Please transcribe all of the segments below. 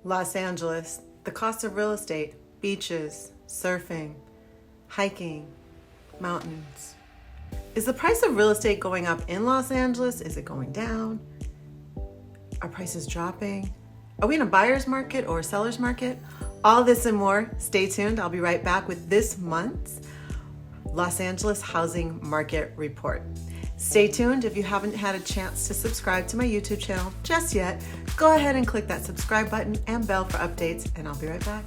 Los Angeles, the cost of real estate, beaches, surfing, hiking, mountains. Is the price of real estate going up in Los Angeles? Is it going down? Are prices dropping? Are we in a buyer's market or a seller's market? All this and more. Stay tuned. I'll be right back with this month's Los Angeles Housing Market Report. Stay tuned. If you haven't had a chance to subscribe to my YouTube channel just yet, go ahead and click that subscribe button and bell for updates, and I'll be right back.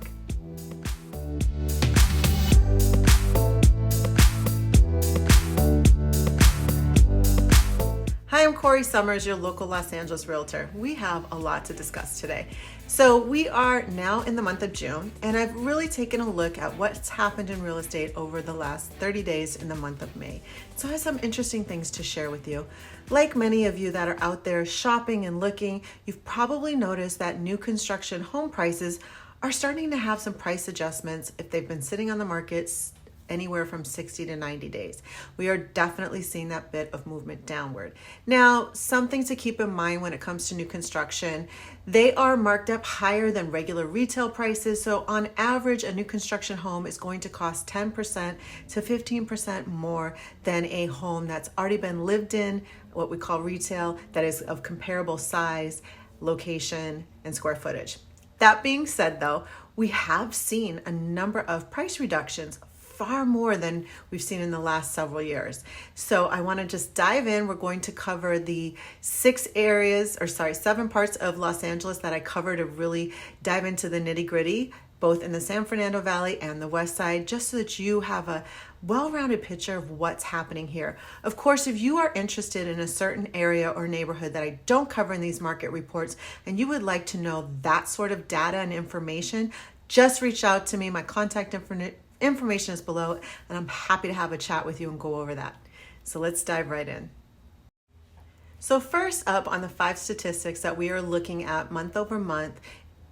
Hi, I'm Corrie Sommers, your local Los Angeles realtor. We have a lot to discuss today. So we are now in the month of June, and I've really taken a look at what's happened in real estate over the last 30 days in the month of May. So I have some interesting things to share with you. Like many of you that are out there shopping and looking, you've probably noticed that new construction home prices are starting to have some price adjustments if they've been sitting on the market anywhere from 60 to 90 days. We are definitely seeing that bit of movement downward. Now, something to keep in mind when it comes to new construction, they are marked up higher than regular retail prices. So on average, a new construction home is going to cost 10% to 15% more than a home that's already been lived in, what we call retail, that is of comparable size, location, and square footage. That being said though, we have seen a number of price reductions, far more than we've seen in the last several years. So I want to just dive in. We're going to cover the 7 parts of Los Angeles that I cover to really dive into the nitty-gritty, both in the San Fernando Valley and the West Side, just so that you have a well-rounded picture of what's happening here. Of course, if you are interested in a certain area or neighborhood that I don't cover in these market reports, and you would like to know that sort of data and information, just reach out to me. My contact information is below, and I'm happy to have a chat with you and go over that. So let's dive right in. So first up on the 5 statistics that we are looking at month over month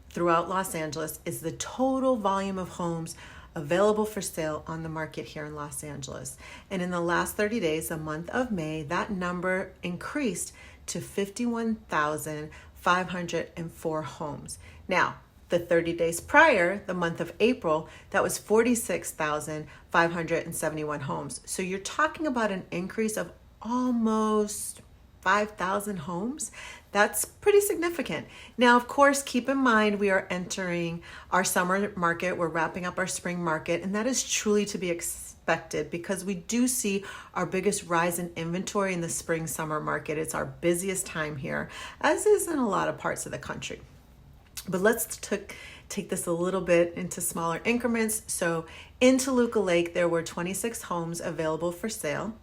throughout Los Angeles is the total volume of homes available for sale on the market here in Los Angeles. And in the last 30 days, the month of May, that number increased to 51,504 homes. Now, the 30 days prior, the month of April, that was 46,571 homes. So you're talking about an increase of almost 5,000 homes. That's pretty significant. Now, of course, keep in mind we are entering our summer market. We're wrapping up our spring market, and that is truly to be expected because we do see our biggest rise in inventory in the spring summer market. It's our busiest time here, as is in a lot of parts of the country. But let's take this a little bit into smaller increments. So in Toluca Lake, there were 26 homes available for sale.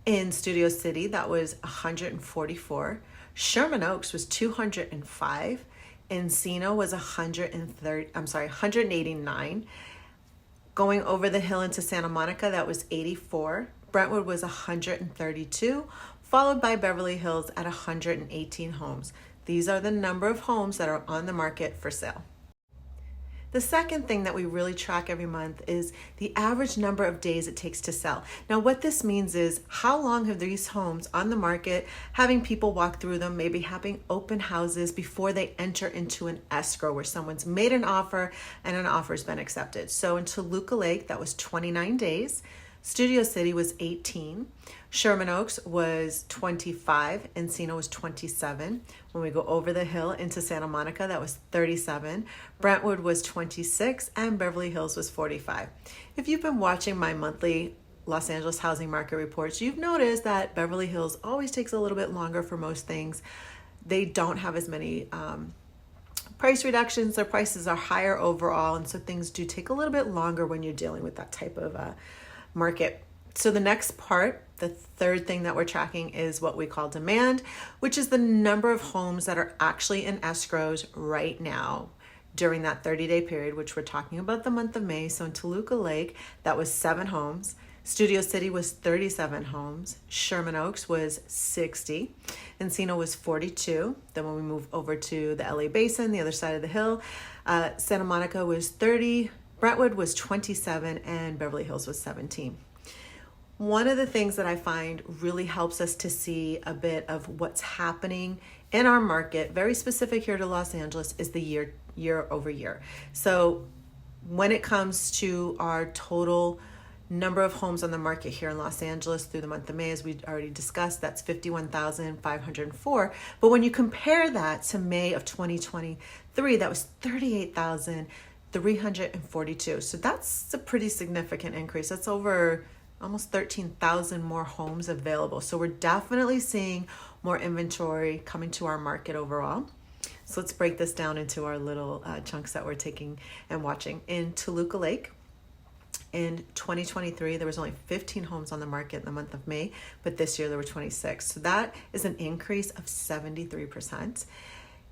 In Studio City, that was 144. Sherman Oaks was 205. Encino was 189. Going over the hill into Santa Monica, that was 84. Brentwood was 132, followed by Beverly Hills at 118 homes. These are the number of homes that are on the market for sale. The second thing that we really track every month is the average number of days it takes to sell. Now, what this means is how long have these homes on the market, having people walk through them, maybe having open houses before they enter into an escrow where someone's made an offer and an offer's been accepted. So in Toluca Lake, that was 29 days. Studio City was 18. Sherman Oaks was 25. Encino was 27. When we go over the hill into Santa Monica, that was 37. Brentwood was 26, and Beverly Hills was 45. If you've been watching my monthly Los Angeles housing market reports, you've noticed that Beverly Hills always takes a little bit longer for most things. They don't have as many price reductions. Their prices are higher overall, and so things do take a little bit longer when you're dealing with that type of market. So the next part, the third thing that we're tracking, is what we call demand, which is the number of homes that are actually in escrows right now during that 30-day period, which we're talking about the month of May. So in Toluca Lake, that was 7 homes. Studio City was 37 homes. Sherman Oaks was 60. Encino was 42. Then when we move over to the LA Basin, the other side of the hill, Santa Monica was 30. Brentwood was 27, and Beverly Hills was 17. One of the things that I find really helps us to see a bit of what's happening in our market, very specific here to Los Angeles, is the year over year. So when it comes to our total number of homes on the market here in Los Angeles through the month of May, as we already discussed, that's 51,504. But when you compare that to May of 2023, that was 38,342. So that's a pretty significant increase. That's over almost 13,000 more homes available. So we're definitely seeing more inventory coming to our market overall. So let's break this down into our little chunks that we're taking and watching. In Toluca Lake, in 2023, there was only 15 homes on the market in the month of May, but this year there were 26. So that is an increase of 73%.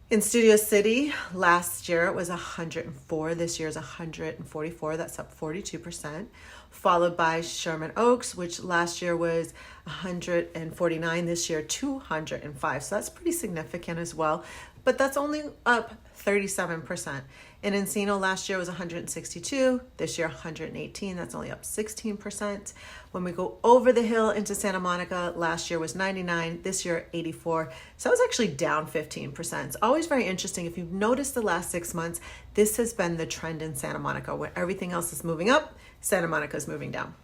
In Studio City, last year it was 104. This year is 144. That's up 42%. Followed by Sherman Oaks, which last year was 149. This year, 205. So that's pretty significant as well. But that's only up 37%. In Encino, last year was 162. This year, 118. That's only up 16%. When we go over the hill into Santa Monica, last year was 99. This year, 84. So that was actually down 15%. It's always very interesting. If you've noticed the last 6 months, this has been the trend in Santa Monica. When everything else is moving up, Santa Monica is moving down.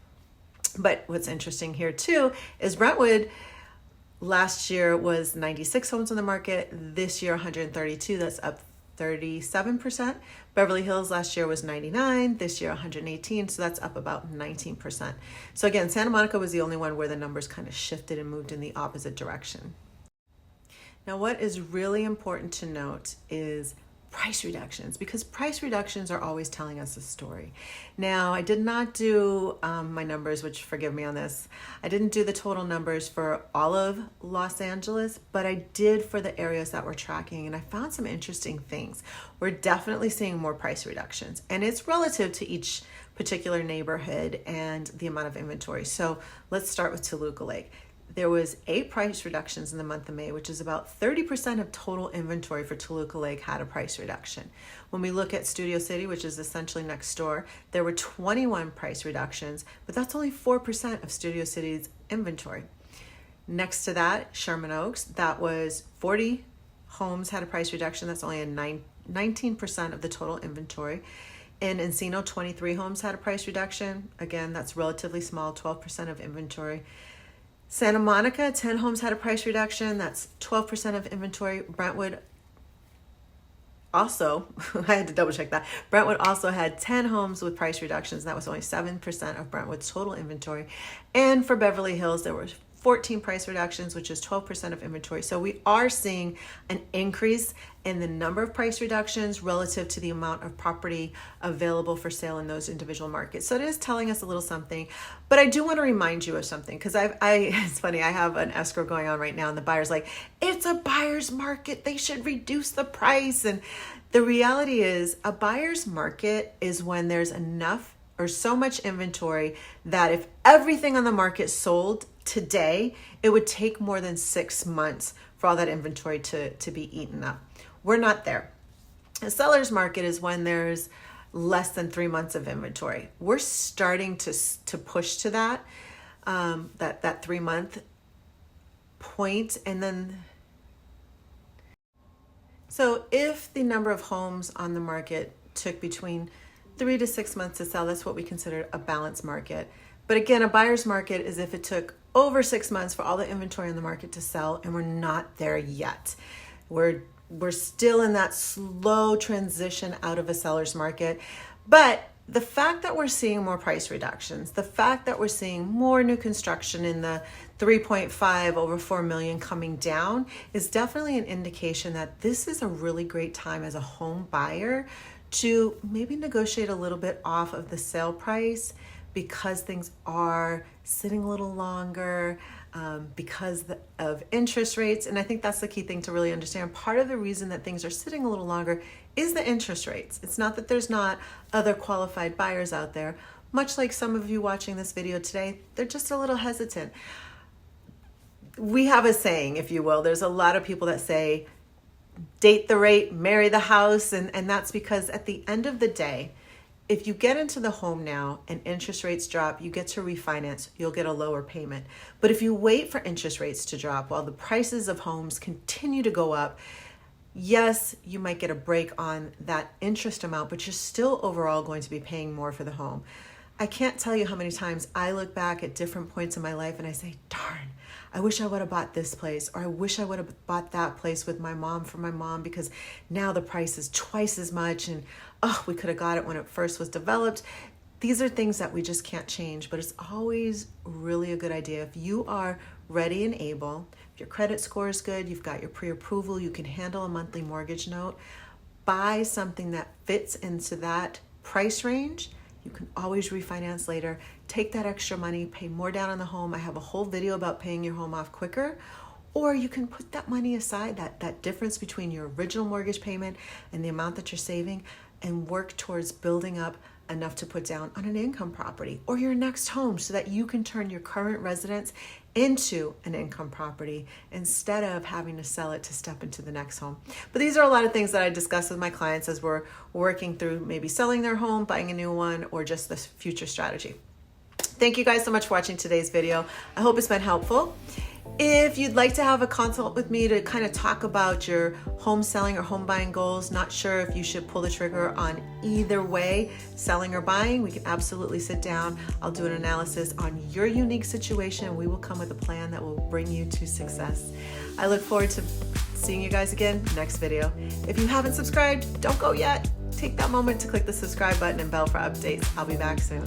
But what's interesting here too is Brentwood last year was 96 homes on the market. This year, 132. That's up 37%. Beverly Hills last year was 99. This year, 118. So that's up about 19%. So again, Santa Monica was the only one where the numbers kind of shifted and moved in the opposite direction. Now, what is really important to note is price reductions, because price reductions are always telling us a story. Now, I did not do my numbers, which forgive me on this. I didn't do the total numbers for all of Los Angeles, but I did for the areas that we're tracking, and I found some interesting things. We're definitely seeing more price reductions, and it's relative to each particular neighborhood and the amount of inventory. So let's start with Toluca Lake. There was 8 price reductions in the month of May, which is about 30% of total inventory for Toluca Lake had a price reduction. When we look at Studio City, which is essentially next door, there were 21 price reductions, but that's only 4% of Studio City's inventory. Next to that, Sherman Oaks, that was 40 homes had a price reduction. That's only 19% of the total inventory. In Encino, 23 homes had a price reduction. Again, that's relatively small, 12% of inventory. Santa Monica, 10 homes had a price reduction. That's 12% of inventory. Brentwood also, I had to double check that. Brentwood also had 10 homes with price reductions. That was only 7% of Brentwood's total inventory. And for Beverly Hills, there were 14 price reductions, which is 12% of inventory. So we are seeing an increase in the number of price reductions relative to the amount of property available for sale in those individual markets. So it is telling us a little something, but I do want to remind you of something, because it's funny, I have an escrow going on right now and the buyer's like, it's a buyer's market, they should reduce the price. And the reality is a buyer's market is when there's enough or so much inventory that if everything on the market sold today, it would take more than 6 months for all that inventory to be eaten up. We're not there. A seller's market is when there's less than 3 months of inventory. We're starting to push to that 3 month point. And then, so if the number of homes on the market took between 3 to 6 months to sell, that's what we consider a balanced market. But again, a buyer's market is if it took over 6 months for all the inventory on the market to sell, and we're not there yet. We're still in that slow transition out of a seller's market. But the fact that we're seeing more price reductions, the fact that we're seeing more new construction in the 3.5 over 4 million coming down is definitely an indication that this is a really great time as a home buyer to maybe negotiate a little bit off of the sale price, because things are sitting a little longer, because of interest rates. And I think that's the key thing to really understand. Part of the reason that things are sitting a little longer is the interest rates. It's not that there's not other qualified buyers out there. Much like some of you watching this video today, they're just a little hesitant. We have a saying, if you will. There's a lot of people that say, date the rate, marry the house. And that's because at the end of the day, If you get into the home now and interest rates drop, you get to refinance, you'll get a lower payment. But if you wait for interest rates to drop while the prices of homes continue to go up, yes, you might get a break on that interest amount, but you're still overall going to be paying more for the home. I can't tell you how many times I look back at different points in my life and I say, darn, I wish I would have bought this place, or I wish I would have bought that place with my mom for my mom, because now the price is twice as much, and oh, we could have got it when it first was developed. These are things that we just can't change, but it's always really a good idea. If you are ready and able, if your credit score is good, you've got your pre-approval, you can handle a monthly mortgage note, buy something that fits into that price range. You can always refinance later, take that extra money, pay more down on the home. I have a whole video about paying your home off quicker. Or you can put that money aside, that difference between your original mortgage payment and the amount that you're saving, and work towards building up enough to put down on an income property or your next home, so that you can turn your current residence into an income property instead of having to sell it to step into the next home. But these are a lot of things that I discuss with my clients as we're working through maybe selling their home, buying a new one, or just the future strategy. Thank you guys so much for watching today's video. I hope it's been helpful. If you'd like to have a consult with me to kind of talk about your home selling or home buying goals, not sure if you should pull the trigger on either way, selling or buying, we can absolutely sit down. I'll do an analysis on your unique situation, and we will come with a plan that will bring you to success. I look forward to seeing you guys again next video. If you haven't subscribed, don't go yet. Take that moment to click the subscribe button and bell for updates. I'll be back soon.